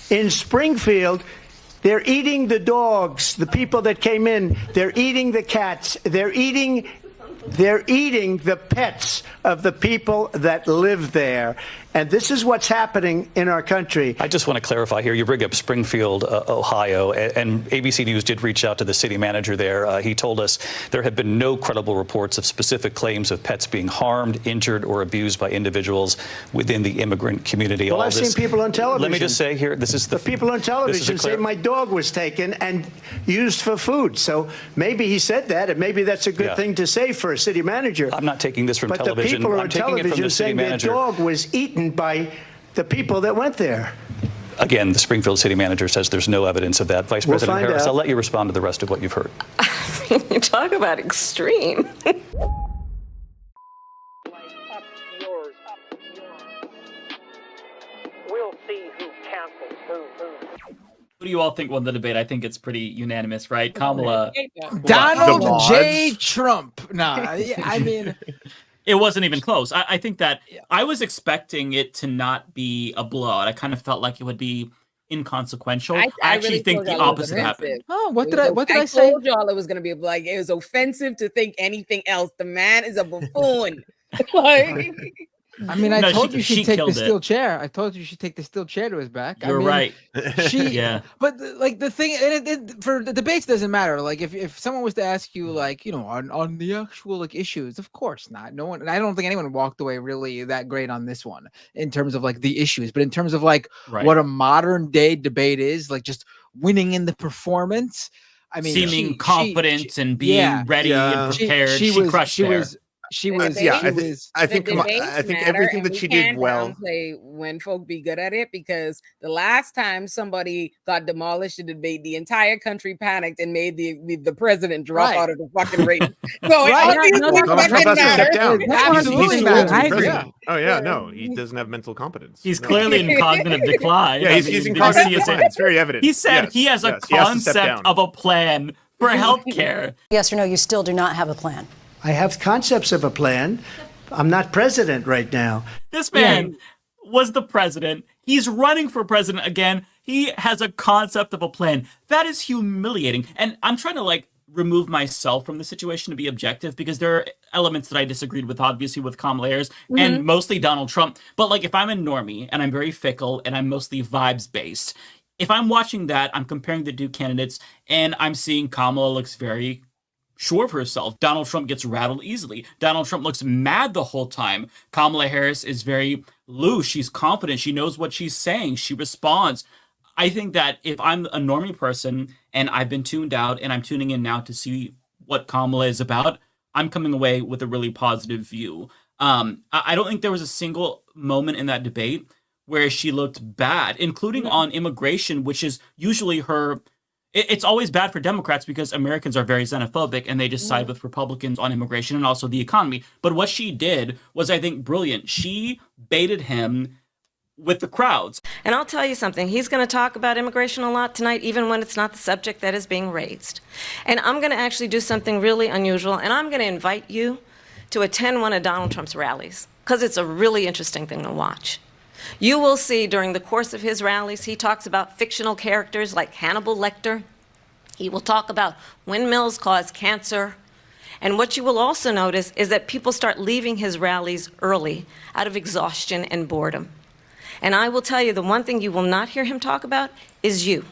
In Springfield, they're eating the dogs, the people that came in. They're eating the cats. They're eating the pets of the people that live there. And this is what's happening in our country. I just want to clarify here. You bring up Springfield, Ohio, and ABC News did reach out to the city manager there. He told us there have been no credible reports of specific claims of pets being harmed, injured, or abused by individuals within the immigrant community. Well, I've seen people on television. Let me just say here, this is the people on television say my dog was taken and used for food. So maybe he said that, and maybe that's a good thing to say for a city manager. I'm not taking this from television. television. But the people I'm on taking it from television the city saying their manager. dog was eaten by the people that went there. Again, the Springfield city manager says there's no evidence of that. Vice President Harris, I'll let you respond to the rest of what you've heard. You talk about extreme. We'll see who cancels who. What do you all think won the debate? I think it's pretty unanimous, right? Kamala. Donald J. Trump. Nah, I mean... It wasn't even close. I think that I was expecting it to not be a blowout. I kind of felt like it would be inconsequential. I actually really think the opposite happened. Oh, what did I say? I told y'all it was going to be like, it was offensive to think anything else. The man is a buffoon. Like, I mean, I told you she'd take the steel chair. I told you she'd take the steel chair to his back. You're right. But like the thing, and for the debates doesn't matter. Like if someone was to ask you, like, you know, on the actual like issues, of course not. No one. And I don't think anyone walked away really that great on this one in terms of like the issues, but in terms of like what a modern day debate is, like just winning in the perforurence. I mean, seeming confident and being ready and prepared. She crushed there. She was. I think everything that she did well. When folk be good at it, because the last time somebody got demolished in the debate, the entire country panicked and made the president drop out of the fucking race. So Donald Trump has to step down. Absolutely, Oh yeah, no, he doesn't have mental competence. He's clearly in cognitive decline. Yeah, he's in cognitive decline. It's very evident. He said he has a concept of a plan for healthcare. Yes or no? You still do not have a plan. I have concepts of a plan. I'm not president right now. This man was the president. He's running for president again. He has a concept of a plan. That is humiliating. And I'm trying to like remove myself from the situation to be objective, because there are elements that I disagreed with, obviously, with Kamala Harris and mostly Donald Trump. But like if I'm a normie and I'm very fickle and I'm mostly vibes based, if I'm watching that, I'm comparing the two candidates and I'm seeing Kamala looks very sure of herself. Donald Trump gets rattled easily. Donald Trump looks mad the whole time. Kamala Harris is very loose. She's confident. She knows what she's saying. She responds. I think that if I'm a normie person and I've been tuned out and I'm tuning in now to see what Kamala is about, I'm coming away with a really positive view. I don't think there was a single moment in that debate where she looked bad, including on immigration, which is usually her... It's always bad for Democrats because Americans are very xenophobic and they just side with Republicans on immigration and also the economy. But what she did was, I think, brilliant. She baited him with the crowds. And I'll tell you something. He's going to talk about immigration a lot tonight, even when it's not the subject that is being raised. And I'm going to actually do something really unusual, and I'm going to invite you to attend one of Donald Trump's rallies, because it's a really interesting thing to watch. You will see during the course of his rallies, he talks about fictional characters like Hannibal Lecter. He will talk about windmills cause cancer. And what you will also notice is that people start leaving his rallies early out of exhaustion and boredom. And I will tell you, the one thing you will not hear him talk about is you.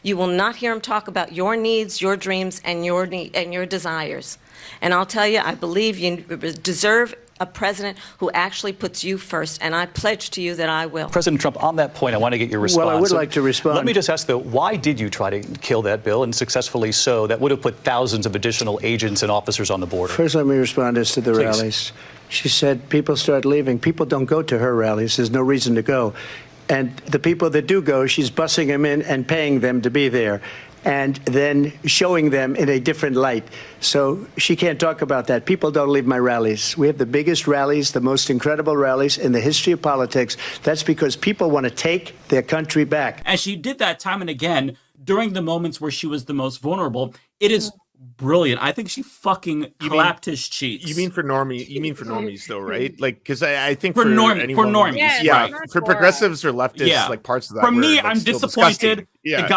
You will not hear him talk about your needs, your dreams, and your desires. And I'll tell you, I believe you deserve a president who actually puts you first, and I pledge to you that I will. President Trump, on that point, I want to get your response. Well, I would like to respond. Let me just ask, though, why did you try to kill that bill, and successfully so? That would have put thousands of additional agents and officers on the border. First, let me respond as to the rallies. She said people start leaving. People don't go to her rallies. There's no reason to go. And the people that do go, she's bussing them in and paying them to be there, and then showing them in a different light. So she can't talk about that. People don't leave my rallies. We have the biggest rallies, the most incredible rallies in the history of politics. That's because people want to take their country back. And she did that time and again during the moments where she was the most vulnerable. It is brilliant. I think she fucking clapped his cheeks. You mean for normies though, right? Like, because I think for normies, yeah, for progressives or leftists, like parts of that. For me, like, I'm disappointed. Yeah. The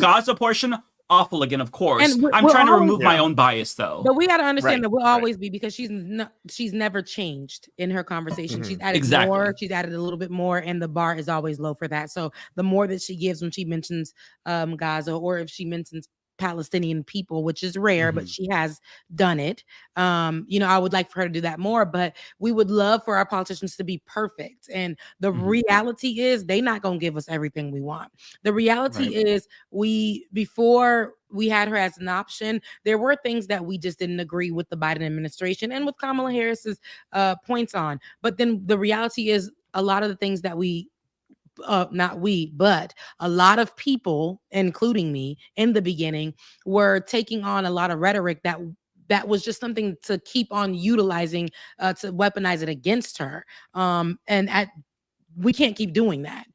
Gaza portion, awful again, of course. I'm trying to remove my own bias, though. But we got to understand that we'll always be, because she's never changed in her conversation. She's added more, she's added a little bit more, and the bar is always low for that. So the more that she gives when she mentions Gaza, or if she mentions Palestinian people, which is rare, but she has done it. I would like for her to do that more, but we would love for our politicians to be perfect. And the reality is they're not going to give us everything we want. The reality is before we had her as an option, there were things that we just didn't agree with the Biden administration and with Kamala Harris's points on. But then the reality is a lot of the things that not we, but a lot of people, including me in the beginning, were taking on a lot of rhetoric that was just something to keep on utilizing to weaponize it against her. We can't keep doing that.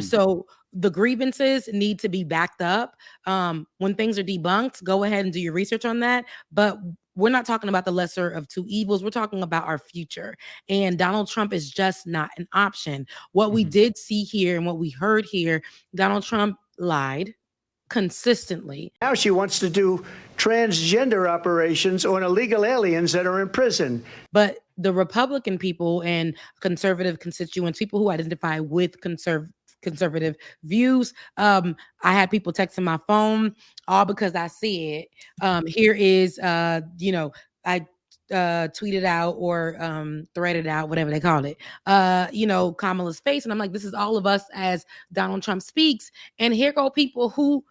So the grievances need to be backed up. When things are debunked, go ahead and do your research on that. But we're not talking about the lesser of two evils. We're talking about our future. And Donald Trump is just not an option. What we did see here and what we heard here, Donald Trump lied consistently. Now she wants to do transgender operations on illegal aliens that are in prison. But the Republican people and conservative constituents, people who identify with conservative views, I had people texting my phone, all because I said, here is, I tweeted out or threaded out, whatever they call it, Kamala's face. And I'm like, this is all of us as Donald Trump speaks. And here go people who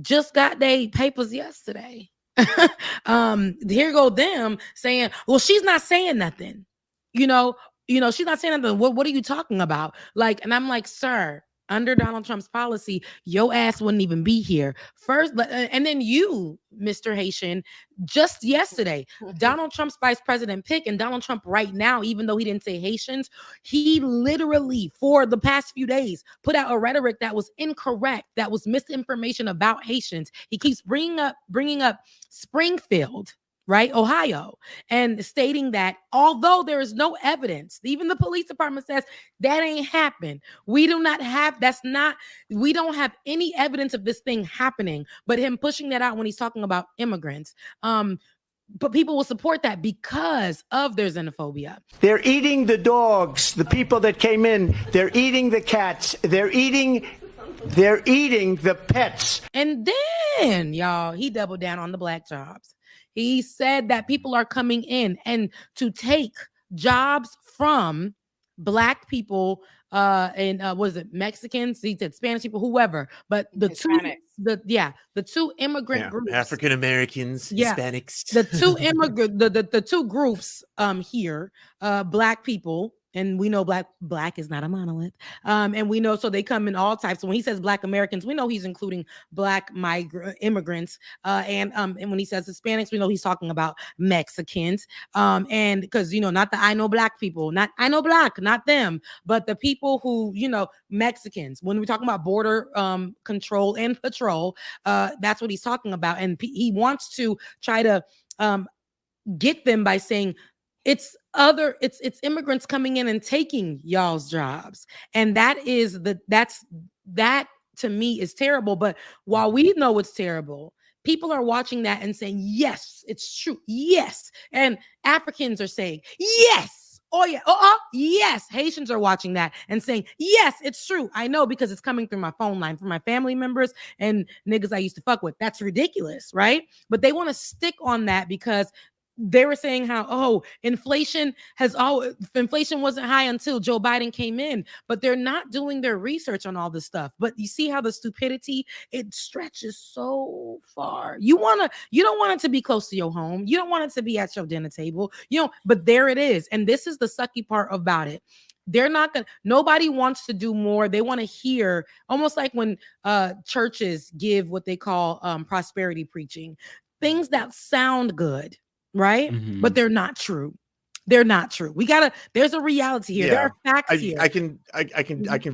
just got their papers yesterday. Here go them saying, well, she's not saying nothing. She's not saying nothing. What are you talking about? And I'm like, sir, under Donald Trump's policy, your ass wouldn't even be here. First, and then you, Mr. Haitian, just yesterday, Donald Trump's vice president pick, and Donald Trump right now, even though he didn't say Haitians, he literally for the past few days put out a rhetoric that was incorrect, that was misinformation about Haitians. He keeps bringing up Springfield, right, Ohio, and stating that although there is no evidence, even the police department says that ain't happened. We don't have any evidence of this thing happening, but him pushing that out when he's talking about immigrants. But people will support that because of their xenophobia. They're eating the dogs, the people that came in. They're eating the cats. They're eating the pets. And then, y'all, he doubled down on the black jobs. He said that people are coming in and to take jobs from black people and was it Mexicans? He said Spanish people, whoever. But the two immigrant groups, African Americans, Hispanics, the two groups here, black people. And we know black is not a monolith. And we know, so they come in all types. So when he says black Americans, we know he's including black immigrants. And when he says Hispanics, we know he's talking about Mexicans. And because, not the I know black people, not I know black, not them, but the people who, Mexicans. When we're talking about border control and patrol, that's what he's talking about. And he wants to try to get them by saying, it's immigrants coming in and taking y'all's jobs. And that to me is terrible. But while we know it's terrible, people are watching that and saying, yes, it's true. Yes. And Africans are saying, yes. Oh yeah. Yes. Haitians are watching that and saying, yes, it's true. I know, because it's coming through my phone line from my family members and niggas I used to fuck with. That's ridiculous. Right. But they want to stick on that because they were saying how, inflation wasn't high until Joe Biden came in, but they're not doing their research on all this stuff. But you see how the stupidity, it stretches so far. You don't want it to be close to your home. You don't want it to be at your dinner table, but there it is. And this is the sucky part about it. Nobody wants to do more. They want to hear, almost like when churches give what they call prosperity preaching, things that sound good. Right? But they're not true. they're not true. There's a reality here. Yeah. There are facts here. I can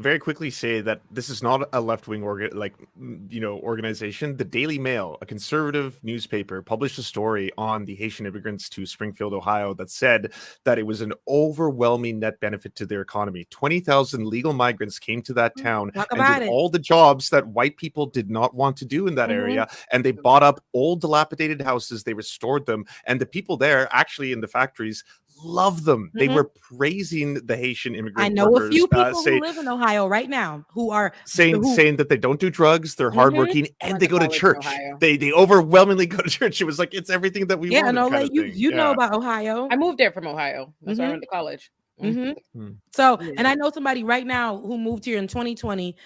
very quickly say that this is not a left-wing organization. The Daily Mail, a conservative newspaper, published a story on the Haitian immigrants to Springfield, Ohio, that said that it was an overwhelming net benefit to their economy. 20,000 legal migrants came to that town and did all the jobs that white people did not want to do in that area, and they bought up old dilapidated houses, they restored them, and the people there, actually in the factories, love them. They were praising the Haitian immigrant I know workers, a few people who live in Ohio right now who are saying that they don't do drugs, they're hardworking, and they go to church. They overwhelmingly go to church. It was like, it's everything that we want. Yeah, you know about Ohio. I moved there from Ohio. That's where I went to college. So, and I know somebody right now who moved here in 2020.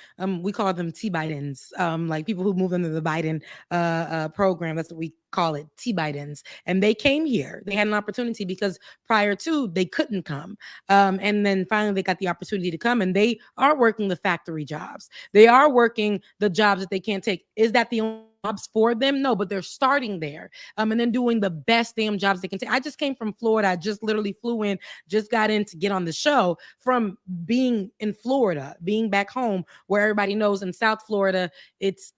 We call them T-Bidens, like people who move under the Biden program. That's what we call it, T-Bidens. And they came here. They had an opportunity because prior to they couldn't come. And then finally they got the opportunity to come, and they are working the factory jobs. They are working the jobs that they can't take. Is that the only jobs for them? No, but they're starting there and then doing the best damn jobs they can take. I just came from Florida. I just literally flew in, just got in to get on the show from being in Florida, being back home where everybody knows in South Florida, it's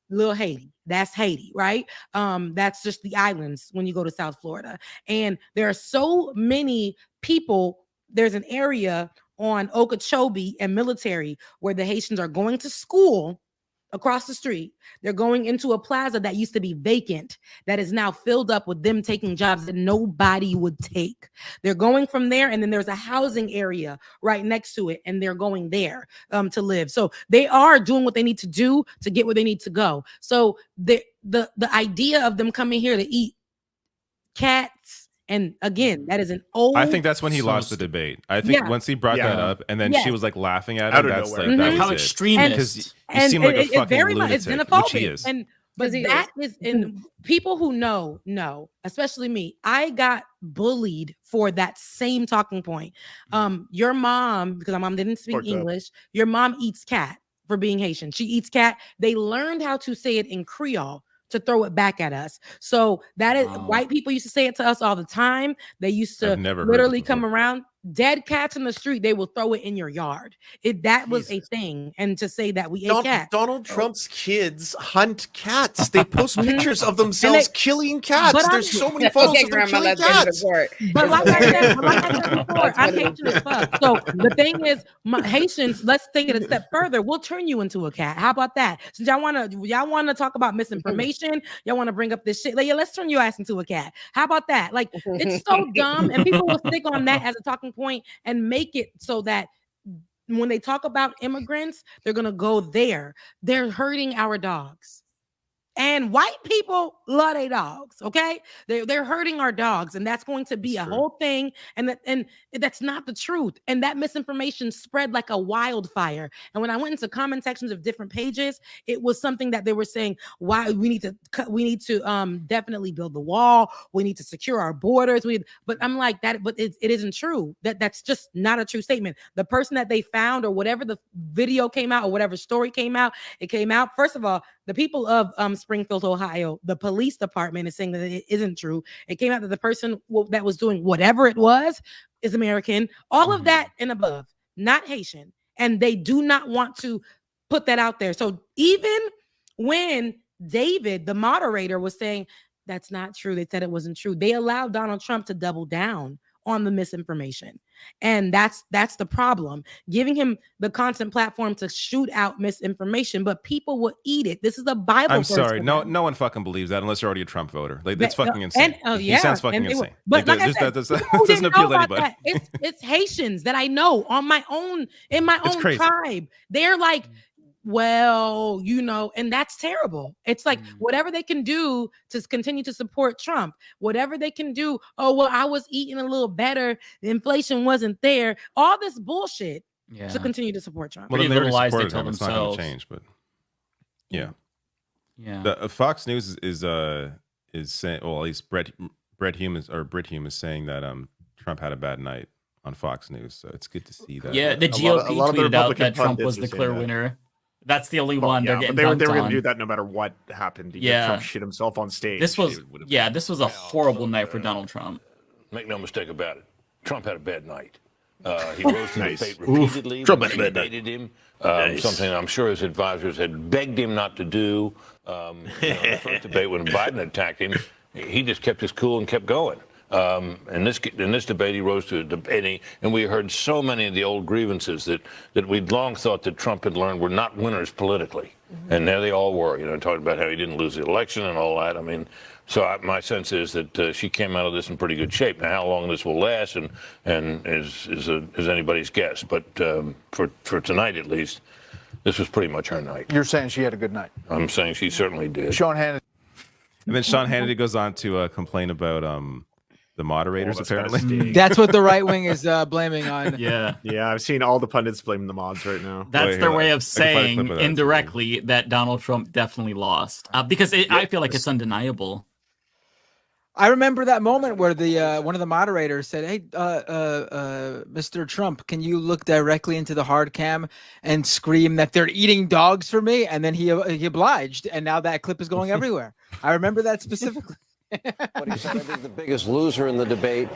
little Haiti. That's Haiti, right? That's just the islands when you go to South Florida. And there are so many people. There's an area on Okeechobee and Military where the Haitians are going to school. Across the street, they're going into a plaza that used to be vacant, that is now filled up with them taking jobs that nobody would take. They're going from there, and then there's a housing area right next to it, and they're going there to live. So they are doing what they need to do to get where they need to go. So the idea of them coming here to eat cats. And again, that is an old. I think that's when he lost the debate. I think once he brought that up, and then she was like laughing at him. That's like that was how it. extremist. He seemed like a fucking lunatic, it's xenophobic. which he is. But that is in people who know, especially me. I got bullied for that same talking point. Your mom, because my mom didn't speak English. Your mom eats cat for being Haitian. She eats cat. They learned how to say it in Creole to throw it back at us. So that is white people used to say it to us all the time. They used to literally come around. Dead cats in the street, they will throw it in your yard. That was a thing. And to say that we ate cats. Donald Trump's kids hunt cats. They post pictures of themselves killing cats. There's so many photos of them killing cats. But like I said before, I'm Haitian as fuck. So the thing is, Haitians, let's take it a step further. We'll turn you into a cat. How about that? Since y'all wanna talk about misinformation, y'all want to bring up this shit. Like, let's turn your ass into a cat. How about that? Like, it's so dumb, and people will stick on that as a talking point and make it so that when they talk about immigrants, they're going to go there. They're hurting our dogs. And white people love their dogs, okay? They're hurting our dogs, and that's going to be a whole thing. And that's not the truth. And that misinformation spread like a wildfire. And when I went into comment sections of different pages, it was something that they were saying, why we need to definitely build the wall. We need to secure our borders. But I'm like that, but it isn't true. That's just not a true statement. The person that they found, or whatever the video came out, or whatever story came out, it came out. First of all, the people of Springfield, Ohio, the police department is saying that it isn't true. It came out that the person that was doing whatever it was is American, all of that and above, not Haitian. And they do not want to put that out there. So even when David, the moderator, was saying that's not true, they said it wasn't true, they allowed Donald Trump to double down on the misinformation. And that's the problem, giving him the constant platform to shoot out misinformation, but people will eat it. This is a Bible. I'm sorry, no one fucking believes that unless you're already a Trump voter. Like, that's fucking insane. He sounds fucking insane. But like I said, that doesn't appeal to anybody. It's Haitians that I know in my own tribe. They're like, well, and that's terrible. It's like whatever they can do to continue to support Trump, whatever they can do. Oh, well, I was eating a little better. The inflation wasn't there. All this bullshit to continue to support Trump. Well, they lies they tell themselves. It's not going to change, but yeah. The Fox News is saying, well, at least Brit Hume is saying that Trump had a bad night on Fox News. So it's good to see that. Yeah, the GOP tweeted out that Trump was the clear winner. That's the only one they're getting. They were going to do that no matter what happened. Trump shit himself on stage. This was a horrible night for Donald Trump. make no mistake about it, Trump had a bad night. He rose to the debate Oof. repeatedly. Trump When had she a bad night. debated him, something I'm sure his advisors had begged him not to do. The first debate when Biden attacked him, he just kept his cool and kept going. In this debate, he rose to a debate, and we heard so many of the old grievances that we'd long thought that Trump had learned were not winners politically. And there they all were, talking about how he didn't lose the election and all that. I mean, my sense is that she came out of this in pretty good shape. Now, how long this will last and is anybody's guess. But for tonight, at least, this was pretty much her night. You're saying she had a good night? I'm saying she certainly did. Sean Hannity. And then Sean Hannity goes on to complain about the moderators, apparently. That's what the right wing is blaming on. Yeah, I've seen all the pundits blaming the mods right now. That's their way of saying indirectly that Donald Trump definitely lost. Because I feel like it's undeniable. I remember that moment where the one of the moderators said, "Hey, Mr. Trump, can you look directly into the hard cam and scream that they're eating dogs for me?" And then he obliged, and now that clip is going everywhere. I remember that specifically. What he said, I think the biggest loser in the debate,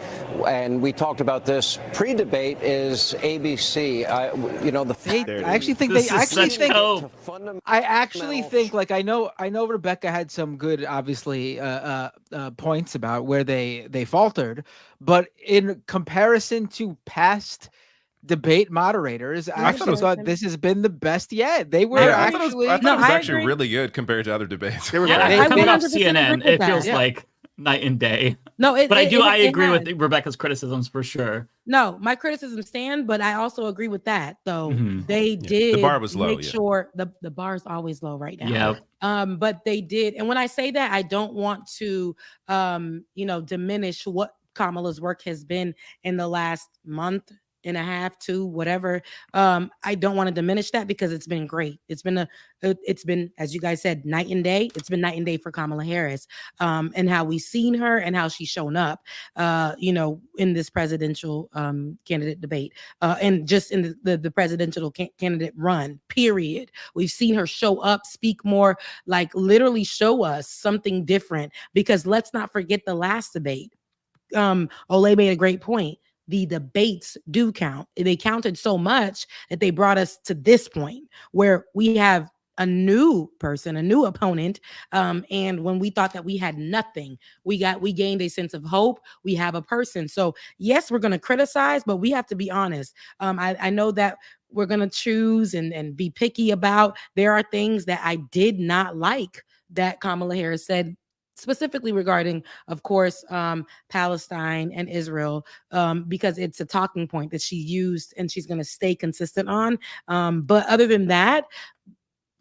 and we talked about this pre-debate, is ABC. The fact I actually think like I know Rebecca had some good, obviously, points about where they faltered, but in comparison to past debate moderators, I actually thought this has been the best yet. They were actually. I thought it was actually really good compared to other debates. Coming off CNN, it feels like night and day. No, I agree with Rebecca's criticisms for sure. No, my criticisms stand, but I also agree with that. Though they did. The bar was low. Make sure the bar is always low right now. Yeah. But they did, and when I say that, I don't want to, diminish what Kamala's work has been in the last month and a half to whatever. I don't want to diminish that because it's been great. It's been as you guys said, night and day. It's been night and day for Kamala Harris, and how we've seen her and how she's shown up, in this presidential candidate debate, and just in the presidential candidate run, period. We've seen her show up, speak more, like literally show us something different, because let's not forget the last debate. Ole made a great point. The debates do count. They counted so much that they brought us to this point where we have a new person, a new opponent. And when we thought that we had nothing, we gained a sense of hope. We have a person. So yes, we're going to criticize, but we have to be honest. I know that we're going to choose and be picky about. There are things that I did not like that Kamala Harris said, specifically regarding, of course, Palestine and Israel, because it's a talking point that she used and she's going to stay consistent on. But other than that,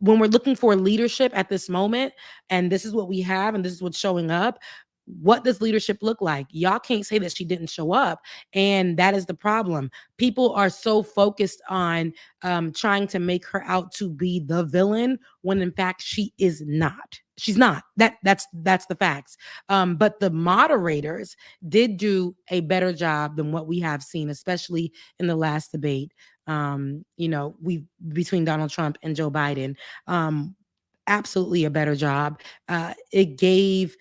when we're looking for leadership at this moment, and this is what we have, and this is what's showing up, what does leadership look like? Y'all can't say that she didn't show up. And that is the problem. People are so focused on trying to make her out to be the villain when in fact she is not. She's not. That's the facts. But the moderators did do a better job than what we have seen, especially in the last debate. Between Donald Trump and Joe Biden, absolutely a better job. It gave.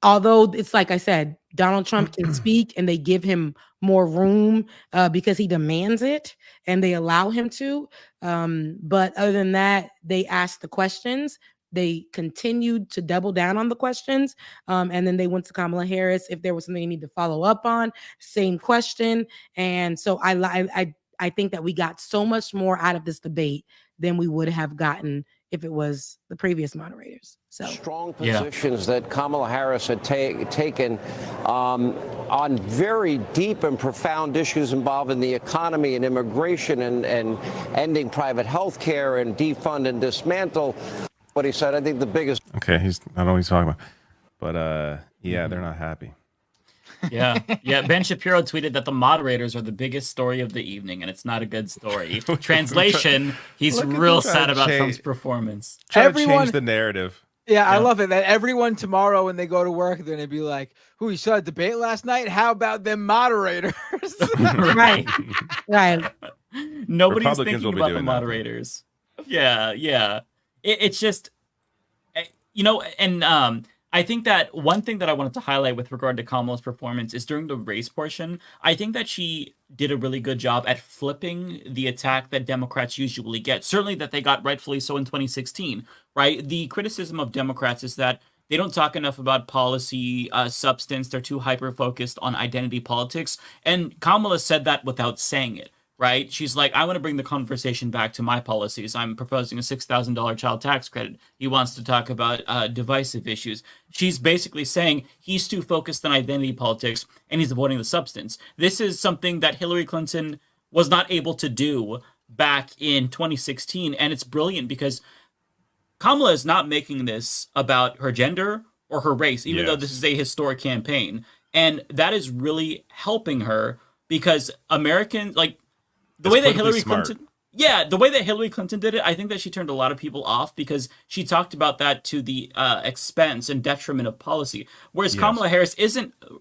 Although it's like I said, Donald Trump can speak and they give him more room because he demands it and they allow him to. But other than that, they asked the questions. They continued to double down on the questions. And then they went to Kamala Harris. If there was something they need to follow up on, same question. And so I think that we got so much more out of this debate than we would have gotten if it was the previous moderators. So strong positions that Kamala Harris had taken on very deep and profound issues involving the economy and immigration and ending private health care and defund and dismantle. What he said, I think the biggest. Okay, I don't know what he's talking about, but they're not happy. Yeah. Ben Shapiro tweeted that the moderators are the biggest story of the evening, and it's not a good story. Translation: he's real sad about Trump's performance. Try to change the narrative. Yeah, I love it that everyone tomorrow when they go to work, they're gonna be like, "Who, you saw a debate last night? How about them moderators?" Right. Nobody's thinking about the moderators. Yeah. It's just, and I think that one thing that I wanted to highlight with regard to Kamala's performance is during the race portion. I think that she did a really good job at flipping the attack that Democrats usually get. Certainly that they got rightfully so in 2016, right? The criticism of Democrats is that they don't talk enough about policy substance. They're too hyper-focused on identity politics. And Kamala said that without saying it. Right? She's like, I want to bring the conversation back to my policies. I'm proposing a $6,000 child tax credit. He wants to talk about divisive issues. She's basically saying he's too focused on identity politics and he's avoiding the substance. This is something that Hillary Clinton was not able to do back in 2016. And it's brilliant because Kamala is not making this about her gender or her race, even though this is a historic campaign. And that is really helping her because Americans, like, the way that Hillary Clinton, the way that Hillary Clinton did it, I think that she turned a lot of people off because she talked about that to the expense and detriment of policy. Whereas Kamala Harris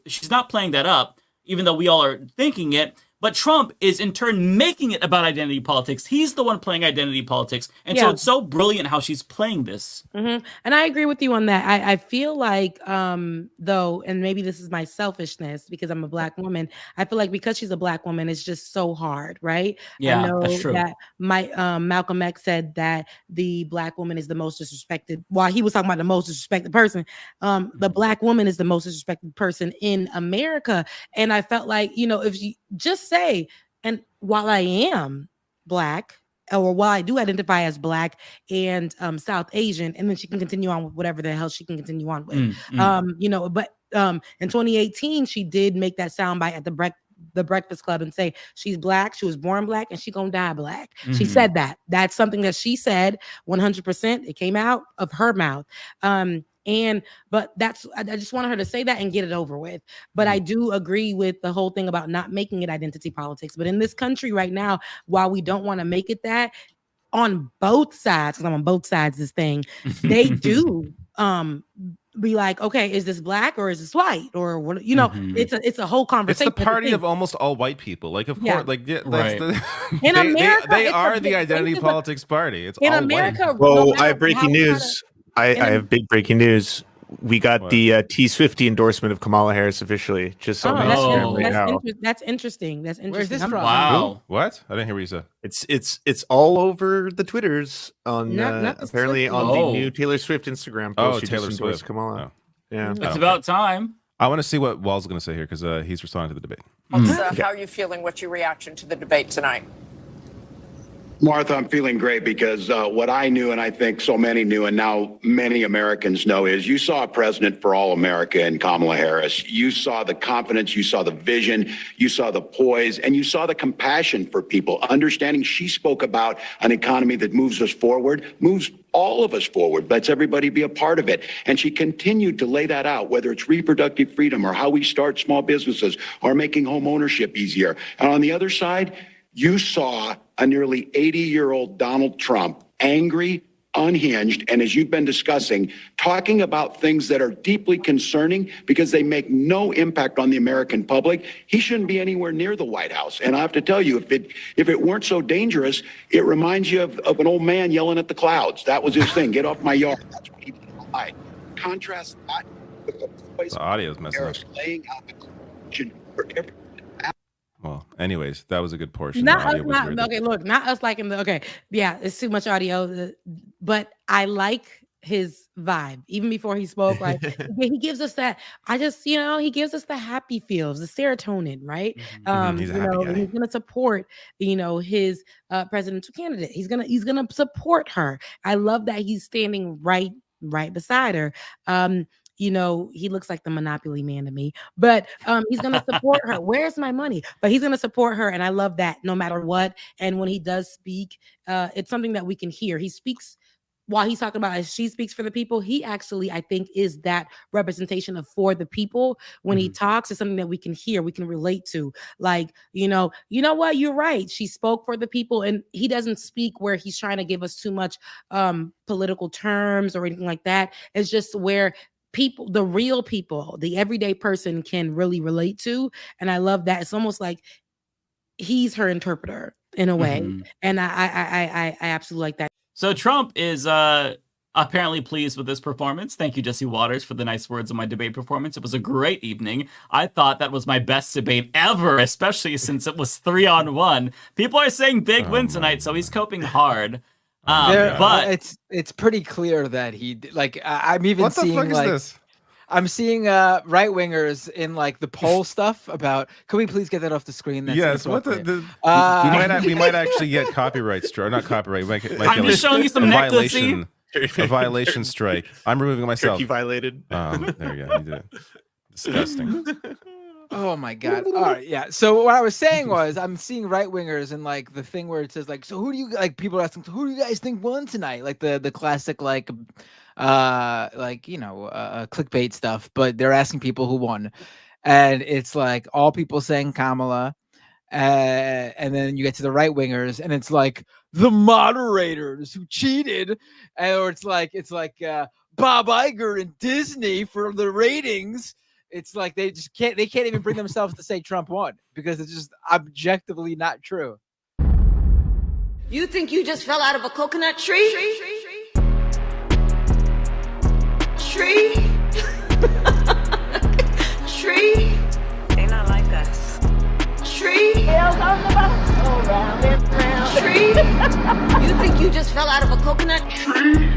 she's not playing that up, even though we all are thinking it. But Trump is in turn making it about identity politics. He's the one playing identity politics. And so it's so brilliant how she's playing this. Mm-hmm. And I agree with you on that. I feel like, though, and maybe this is my selfishness because I'm a Black woman, I feel like because she's a Black woman, it's just so hard, right? Yeah, I know that's true. that Malcolm X said that the Black woman is the most disrespected. While he was talking about the most disrespected person, the Black woman is the most disrespected person in America. And I felt like, if you just say, and while I am Black, or while I do identify as Black and South Asian, and then she can continue on with whatever the hell she can continue on with. But in 2018, she did make that soundbite at the Breakfast Club and say she's Black, she was born Black, and she's gonna die Black. She said that. That's something that she said 100%. It came out of her mouth. But I just wanted her to say that and get it over with. But I do agree with the whole thing about not making it identity politics. But in this country right now, while we don't want to make it that, on both sides, because I'm on both sides of this thing, they do be like, okay, is this Black or is this white? Or what, it's a whole conversation. It's the party of almost all white people. Like, of course, like, that's right. In America, they are the identity politics party. It's in all America. white. Well, I have breaking news. I have big breaking news. We got the T-Swifty endorsement of Kamala Harris officially. Just so that's interesting. That's interesting. Where's this from? Wow. What? I didn't hear what you said. It's all over the Twitters on apparently on the new Taylor Swift Instagram post. She Taylor just Swift. Kamala. Oh. Yeah, it's about time. I want to see what Wall's going to say here because he's responding to the debate. How are you feeling? What's your reaction to the debate tonight? Martha, I'm feeling great because what I knew, and I think so many knew, and now many Americans know, is you saw a president for all America in Kamala Harris. You saw the confidence, you saw the vision, you saw the poise, and you saw the compassion for people, understanding she spoke about an economy that moves us forward, moves all of us forward, lets everybody be a part of it. And she continued to lay that out, whether it's reproductive freedom or how we start small businesses or making home ownership easier. And on the other side, you saw a nearly 80-year-old Donald Trump, angry, unhinged, and as you've been discussing, talking about things that are deeply concerning because they make no impact on the American public. He shouldn't be anywhere near the White House. And I have to tell you, if it weren't so dangerous, it reminds you of an old man yelling at the clouds. That was his thing. Get off my yard. That's what he did. Contrast that with the audio's messing up. Laying out the question for every. Well, anyways, that was a good portion. Not us liking it's too much audio, but I like his vibe. Even before he spoke, like he gives us that. He gives us the happy feels, the serotonin, right? He's a happy guy. He's gonna support, his presidential candidate. He's gonna support her. I love that he's standing right beside her. He looks like the Monopoly man to me, but he's going to support her. Where's my money? But he's going to support her. And I love that no matter what. And when he does speak, it's something that we can hear. He speaks while he's talking about as she speaks for the people. He actually, I think, is that representation of for the people. When he talks, it's something that we can hear, we can relate to. Like, you know what? You're right. She spoke for the people. And he doesn't speak where he's trying to give us too much political terms or anything like that. It's just where people, the real people, the everyday person can really relate to. And I love that. It's almost like he's her interpreter in a way. And I absolutely like that. So Trump is apparently pleased with this performance. Thank you, Jesse Waters, for the nice words on my debate performance. It was a great evening. I thought that was my best debate ever, especially since it was 3-on-1. People are saying big win tonight, so he's coping hard. But it's pretty clear that he like I'm even what the seeing fuck like is this? I'm seeing right wingers in like the poll stuff about. Can we please get that off the screen? That's yes. What we might actually get copyright strike, not copyright. I'm just showing you some violation. A violation strike. I'm removing it myself. Turkey violated. There you go. You did it. Disgusting. Oh my god. All right, yeah. So what I was saying was I'm seeing right wingers and like the thing where it says like, so who do you like people are asking, so who do you guys think won tonight? Like the classic like clickbait stuff, but they're asking people who won. And it's like all people saying Kamala. And then you get to the right wingers and it's like the moderators who cheated, or it's like Bob Iger and Disney for the ratings. It's like they can't even bring themselves to say Trump won because it's just objectively not true. You think you just fell out of a coconut tree? Tree? Tree? They not like us. Tree? Tails on the bus. Oh, round and round. Tree? You think you just fell out of a coconut tree?